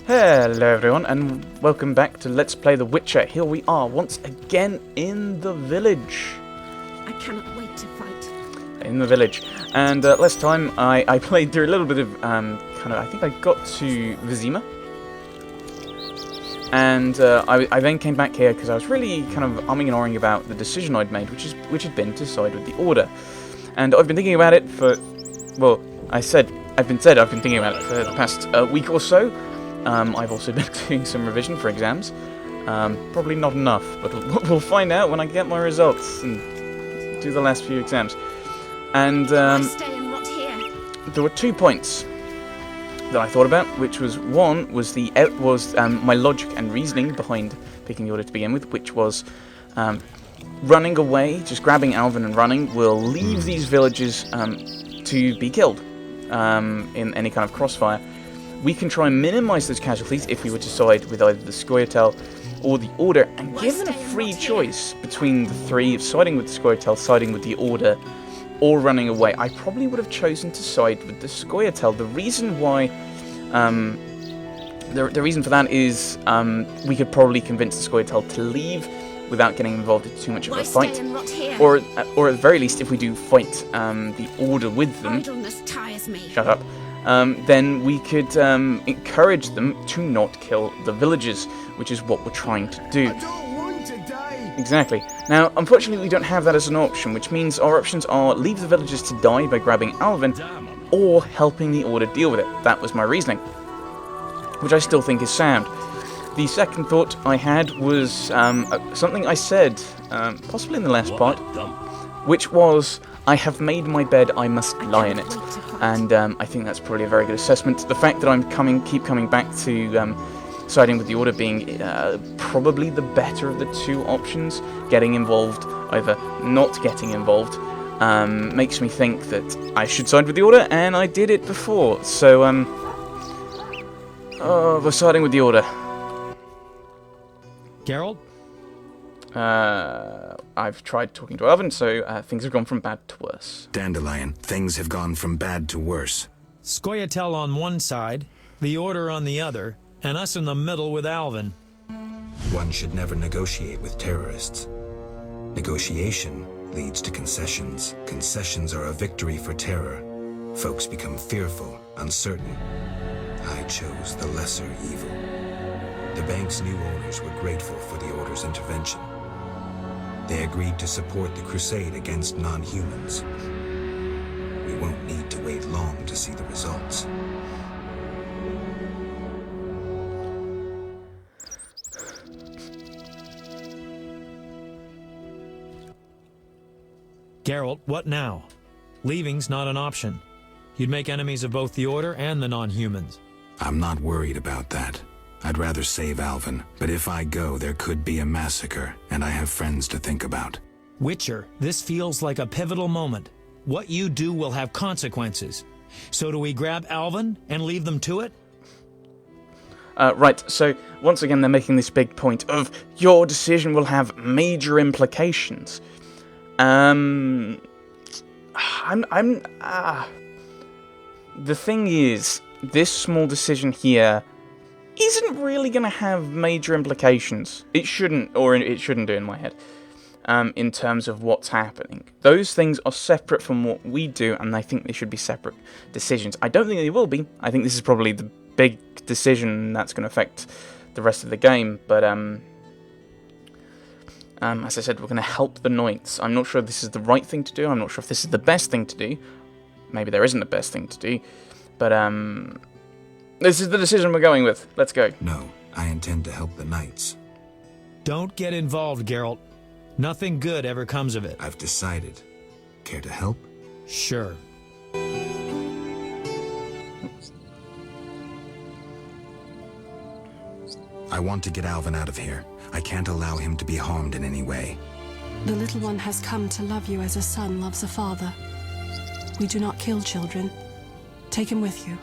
Hello everyone, and welcome back to Let's Play The Witcher. Here we are, once again in the village. I cannot wait to fight. In the village. And last time I played through a little bit of, I think I got to Vizima. And I then came back here because I was really kind of umming and ahhing about the decision I'd made, which had been to side with the Order. And I've been thinking about it for, well, I've been thinking about it for the past week or so. I've also been doing some revision for exams. Probably not enough, but we'll find out when I get my results and do the last few exams. And Stay and rot here. there were 2 points that I thought about, which was one was my logic and reasoning behind picking the Order to begin with, which was running away, just grabbing Alvin and running will leave these villages to be killed in any kind of crossfire. We can try and minimise those casualties if we were to side with either the Scoia'tael or the Order, and given a free choice between the three of siding with the Scoia'tael, siding with the Order, or running away, I probably would have chosen to side with the Scoia'tael. The reason why, the reason for that is we could probably convince the Scoia'tael to leave without getting involved in too much of a fight, or at the very least, if we do fight the Order with them. Idleness tires me. Shut up. Then we could encourage them to not kill the villagers, which is what we're trying to do. I don't want to die. Exactly. Now, unfortunately, we don't have that as an option, which means our options are leave the villagers to die by grabbing Alvin, or helping the Order deal with it. That was my reasoning, which I still think is sound. The second thought I had was something I said, possibly in the last part, which was, I have made my bed, I must lie in it. And I think that's probably a very good assessment. The fact that I'm keep coming back to siding with the Order being probably the better of the two options, getting involved, either not getting involved, makes me think that I should side with the Order, and I did it before. So, we're siding with the Order. Geralt? I've tried talking to Alvin, so things have gone from bad to worse. Dandelion, things have gone from bad to worse. Scoia'tael on one side, the Order on the other, and us in the middle with Alvin. One should never negotiate with terrorists. Negotiation leads to concessions. Concessions are a victory for terror. Folks become fearful, uncertain. I chose the lesser evil. The bank's new owners were grateful for the Order's intervention. They agreed to support the crusade against non-humans. We won't need to wait long to see the results. Geralt, what now? Leaving's not an option. You'd make enemies of both the Order and the non-humans. I'm not worried about that. I'd rather save Alvin, but if I go, there could be a massacre, and I have friends to think about. Witcher, this feels like a pivotal moment. What you do will have consequences. So do we grab Alvin and leave them to it? Right, so once again they're making this big point of your decision will have major implications. The thing is, this small decision here isn't really going to have major implications. It shouldn't, or it shouldn't do in my head, in terms of what's happening. Those things are separate from what we do, and I think they should be separate decisions. I don't think they will be. I think this is probably the big decision that's going to affect the rest of the game, but as I said, we're going to help the Knights. I'm not sure if this is the right thing to do. I'm not sure if this is the best thing to do. Maybe there isn't a best thing to do, but this is the decision we're going with. Let's go. No, I intend to help the Knights. Don't get involved, Geralt. Nothing good ever comes of it. I've decided. Care to help? Sure. I want to get Alvin out of here. I can't allow him to be harmed in any way. The little one has come to love you as a son loves a father. We do not kill children. Take him with you.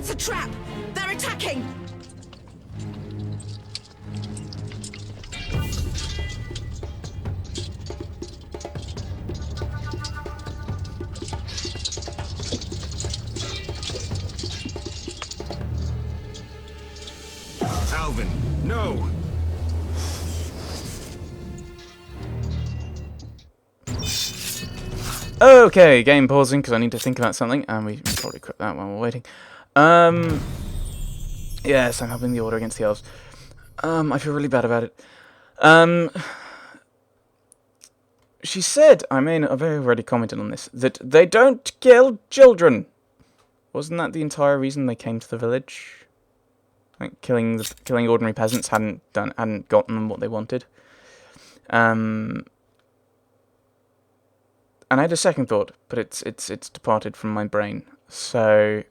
It's a trap! They're attacking! Alvin, no! Okay, game pausing because I need to think about something, and we probably quit that while we're waiting. Yes, I'm helping the Order against the elves. I feel really bad about it. She said, I've already commented on this, that they don't kill children. Wasn't that the entire reason they came to the village? Like killing ordinary peasants hadn't gotten them what they wanted. And I had a second thought, but it's departed from my brain. So,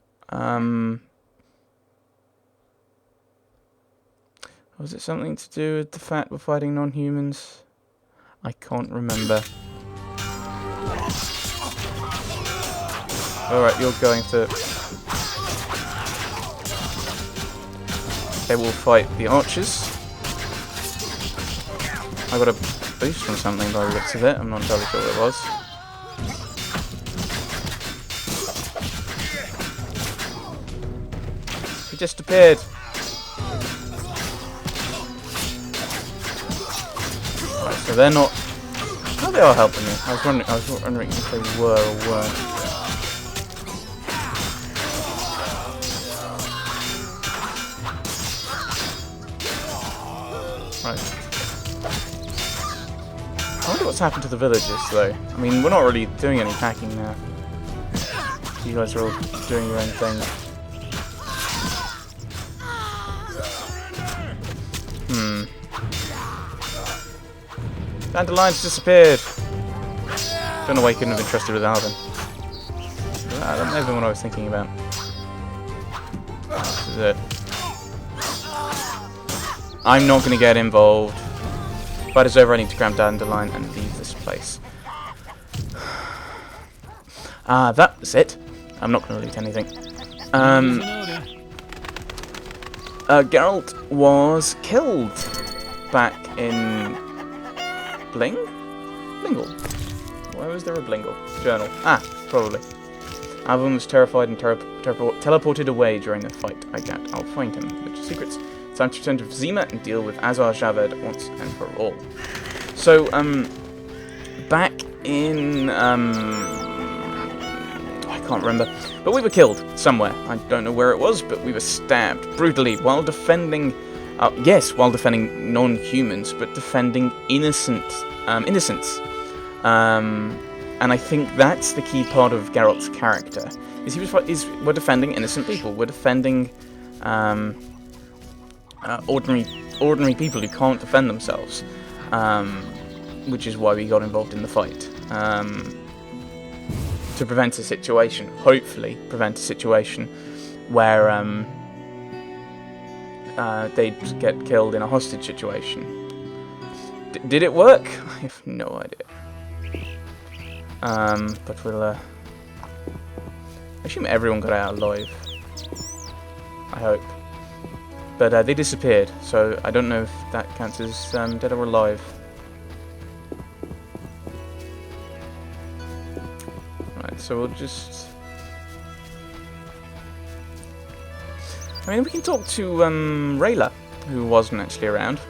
was it something to do with the fact we're fighting non-humans? I can't remember. Alright, you're going to... They will fight the archers. I got a boost from something by the looks of it. I'm not entirely sure what it was. He just appeared. Right, so they're not... Oh, they are helping me. I was wondering if they were or weren't. Right. I wonder what's happened to the villagers, though. I mean, we're not really doing any attacking now. You guys are all doing your own thing. Dandelion's disappeared. Don't know why you couldn't have been trusted with Alvin. That may have been what I was thinking about. This is it. I'm not going to get involved. Fight is over, I need to grab Dandelion and leave this place. That was it. I'm not going to loot anything. Geralt was killed back in... Blingle? Why was there a Blingle? Journal. Probably. Alvin was terrified and teleported away during the fight. I'll find him. Which are secrets. It's time to return to Zima and deal with Azar Javed once and for all. So, back in, I can't remember, but we were killed somewhere. I don't know where it was, but we were stabbed brutally while defending, while defending non-humans, but defending innocents. And I think that's the key part of Geralt's character. We're defending innocent people. We're defending, ordinary people who can't defend themselves, which is why we got involved in the fight, to prevent a situation, hopefully prevent a situation where they'd get killed in a hostage situation. Did it work? I have no idea. But we'll I assume everyone got out alive. I hope. But they disappeared, so I don't know if that counts as dead or alive. Right, so we'll just... I mean, we can talk to Rayla, who wasn't actually around.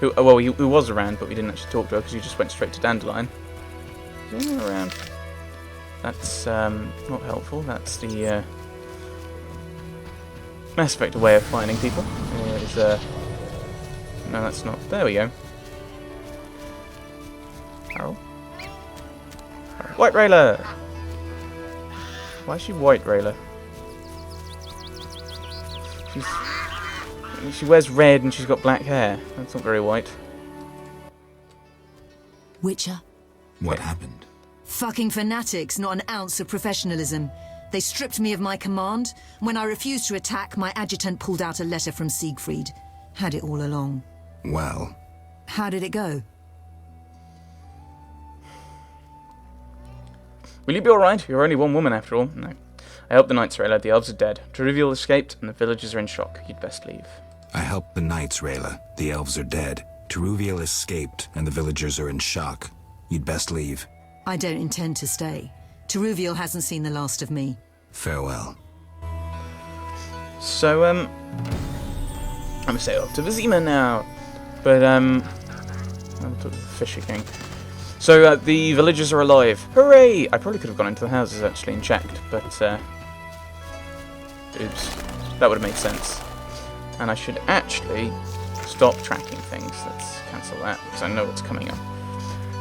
Who was around, but we didn't actually talk to her because we just went straight to Dandelion. Is anyone around? That's not helpful. That's the Mass Effect way of finding people. No, that's not. There we go. Carol? White Rayla! Why is she White Rayla? She wears red and she's got black hair. That's not very white. Witcher? What happened? Fucking fanatics, not an ounce of professionalism. They stripped me of my command. When I refused to attack, my adjutant pulled out a letter from Siegfried. Had it all along. Well... How did it go? Will you be alright? You're only one woman after all. No. I help the knights, Rayla. The elves are dead. Teruviel escaped, and the villagers are in shock. You'd best leave. I helped the knights, Rayla. The elves are dead. Teruviel escaped, and the villagers are in shock. You'd best leave. I don't intend to stay. Teruviel hasn't seen the last of me. Farewell. So, I'm gonna sail off to Vizima now. But, I'll talk to the fisher king. So, the villagers are alive. Hooray! I probably could have gone into the houses, actually, and checked, but, oops. That would have made sense. And I should actually stop tracking things. Let's cancel that, because I know what's coming up.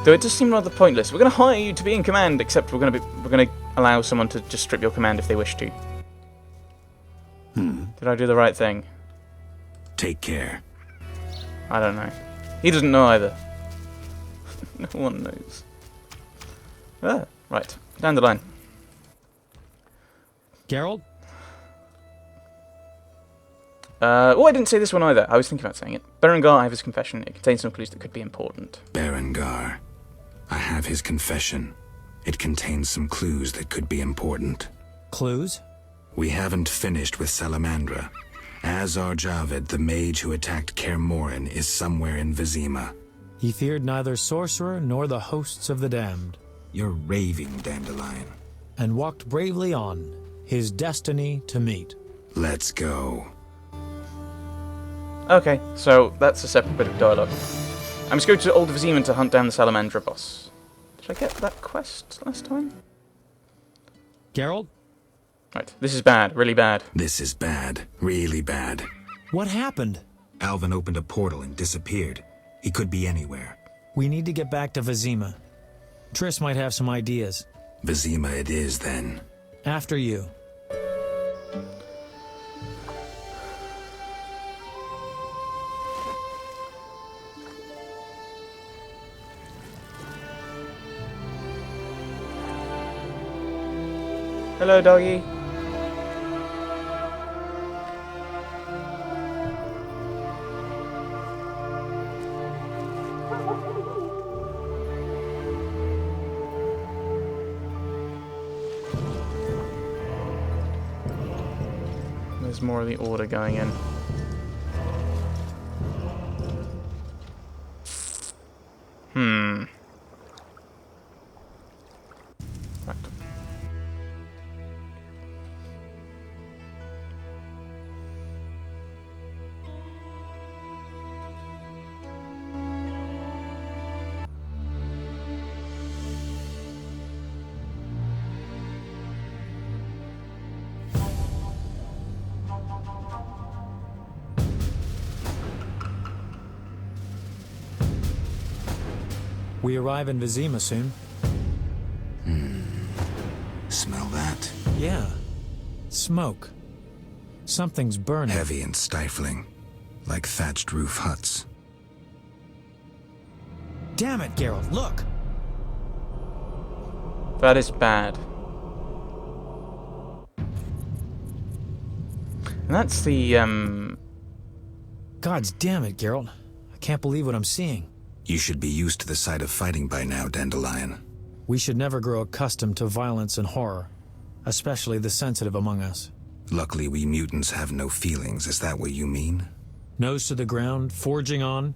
Though it does seem rather pointless. We're going to hire you to be in command, except we're going to allow someone to just strip your command if they wish to. Did I do the right thing? Take care. I don't know. He doesn't know either. No one knows. Ah, right. Down the line. Geralt? Oh, I didn't say this one either. I was thinking about saying it. Berengar, I have his confession. It contains some clues that could be important. Berengar. I have his confession. It contains some clues that could be important. Clues? We haven't finished with Salamandra. Azar Javed, the mage who attacked Kaer Morhen, is somewhere in Vizima. He feared neither sorcerer nor the hosts of the damned, You're raving, Dandelion. and walked bravely on, his destiny to meet. Let's go. Okay, so that's a separate bit of dialogue. I'm just going to Old Vizima to hunt down the Salamandra boss. Did I get that quest last time? Geralt? Right, this is bad, really bad. This is bad. Really bad. What happened? Alvin opened a portal and disappeared. He could be anywhere. We need to get back to Vizima. Triss might have some ideas. Vizima it is, then. After you. Hello, doggy. There's more of the order going in. Right. We arrive in Vizima soon. Smell that? Yeah. Smoke. Something's burning. Heavy and stifling. Like thatched roof huts. Damn it, Geralt, look! That is bad. And that's the, Gods damn it, Geralt. I can't believe what I'm seeing. You should be used to the sight of fighting by now, Dandelion. We should never grow accustomed to violence and horror, especially the sensitive among us. Luckily, we mutants have no feelings. Is that what you mean? Nose to the ground, forging on.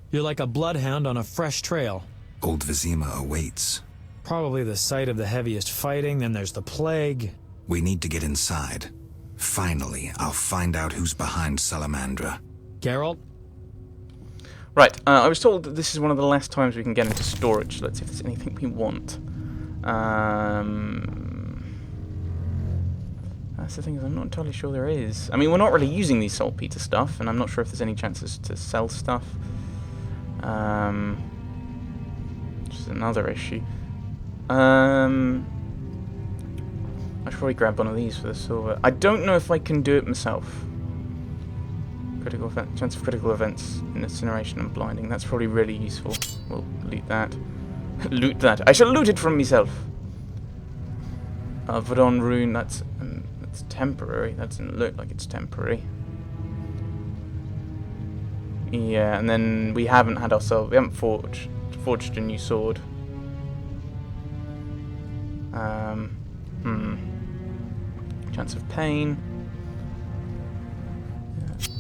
You're like a bloodhound on a fresh trail. Old Vizima awaits. Probably the site of the heaviest fighting, then there's the plague. We need to get inside. Finally, I'll find out who's behind Salamandra. Geralt? Right, I was told that this is one of the last times we can get into storage. Let's see if there's anything we want. That's the thing, is I'm not entirely sure there is. I mean, we're not really using these saltpeter stuff, and I'm not sure if there's any chances to sell stuff. Which is another issue. I should probably grab one of these for the silver. I don't know if I can do it myself. Critical event, chance of critical events, incineration and blinding. That's probably really useful. We'll loot that. Loot that. I shall loot it from myself. Vadon rune. That's temporary. That doesn't look like it's temporary. Yeah, and then we haven't had ourselves. We haven't forged a new sword. Chance of pain.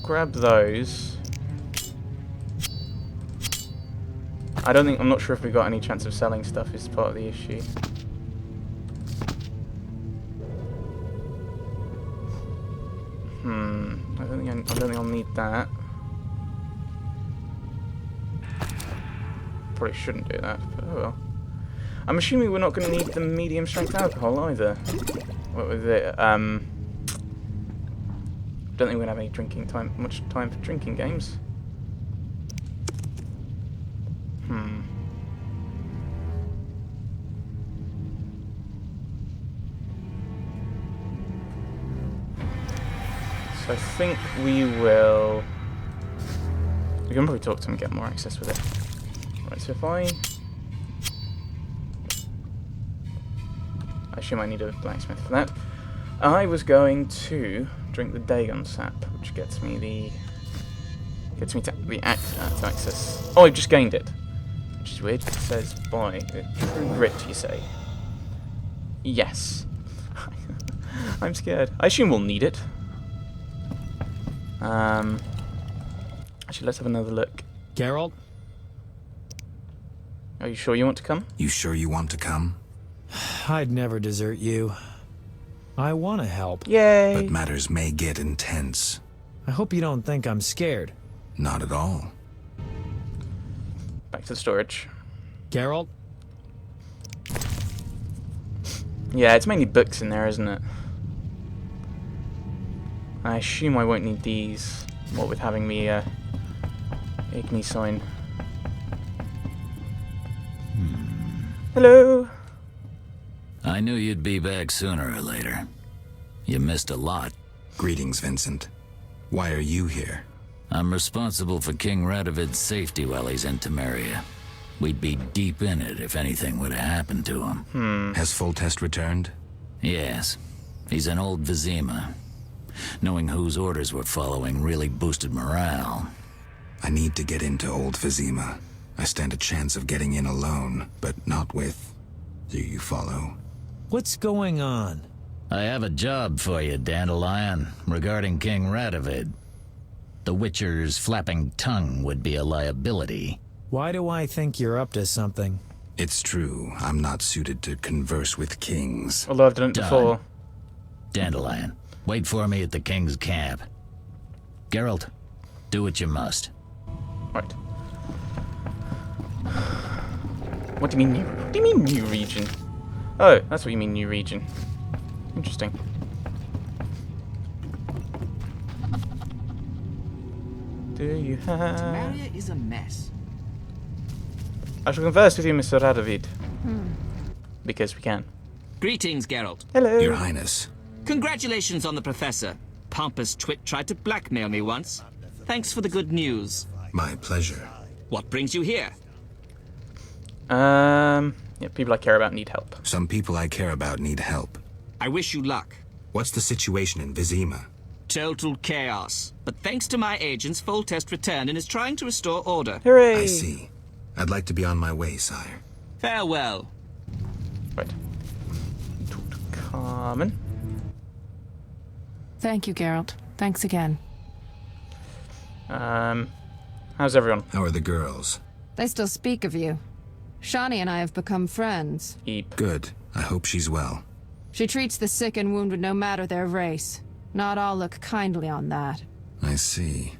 Grab those. I'm not sure if we got any chance of selling stuff is part of the issue. I don't think I'll need that. Probably shouldn't do that, but oh well. I'm assuming we're not going to need the medium strength alcohol either. What was it? Don't think we're going to have any much time for drinking games. So I think we will... We can probably talk to him and get more access with it. Right, so if I assume I need a blacksmith for that. I was going to drink the Dagon sap, which gets me to access. Oh, I've just gained it, which is weird. It says by true grit, you say. Yes. I'm scared. I assume we'll need it. Actually, let's have another look. Geralt? Are you sure you want to come? You sure you want to come? I'd never desert you. I want to help. Yay! But matters may get intense. I hope you don't think I'm scared. Not at all. Back to the storage. Geralt? Yeah, it's mainly books in there, isn't it? I assume I won't need these, what with having the Igni sign. Hello! I knew you'd be back sooner or later. You missed a lot. Greetings, Vincent. Why are you here? I'm responsible for King Radovid's safety while he's in Temeria. We'd be deep in it if anything would have happened to him. Has Foltest returned? Yes. He's in old Vizima. Knowing whose orders we're following really boosted morale. I need to get into old Vizima. I stand a chance of getting in alone, but not with... Do you follow? What's going on? I have a job for you, Dandelion, regarding King Radovid. The Witcher's flapping tongue would be a liability. Why do I think you're up to something? It's true, I'm not suited to converse with kings. Although I've done it Done. before. Dandelion, wait for me at the King's camp. Geralt, do what you must. Right. What do you mean new? What do you mean new region? Oh, that's what you mean new region. Interesting. Do you have... Temeria is a mess. I shall converse with you, Mr. Radovid. Because we can. Greetings, Geralt. Hello. Your Highness. Congratulations on the Professor. Pompous twit tried to blackmail me once. Thanks for the good news. My pleasure. What brings you here? Yeah, people I care about need help. Some people I care about need help. I wish you luck. What's the situation in Vizima? Total chaos. But thanks to my agents, Foltest returned and is trying to restore order. Hooray! I see. I'd like to be on my way, sire. Farewell. Right. Talk to Carmen. Thank you, Geralt. Thanks again. How's everyone? How are the girls? They still speak of you. Shani and I have become friends. Eep. Good. I hope she's well. She treats the sick and wounded no matter their race. Not all look kindly on that. I see.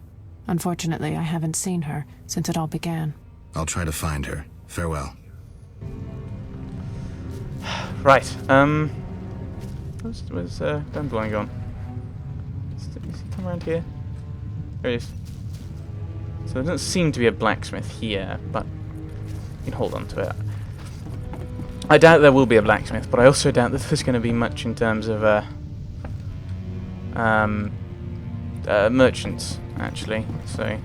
Unfortunately, I haven't seen her since it all began. I'll try to find her. Farewell. Right. Where's Dandelion gone? Is he come around here? There he is. So there doesn't seem to be a blacksmith here, but you can hold on to it. I doubt there will be a blacksmith, but I also doubt that there's going to be much in terms of merchants, actually. So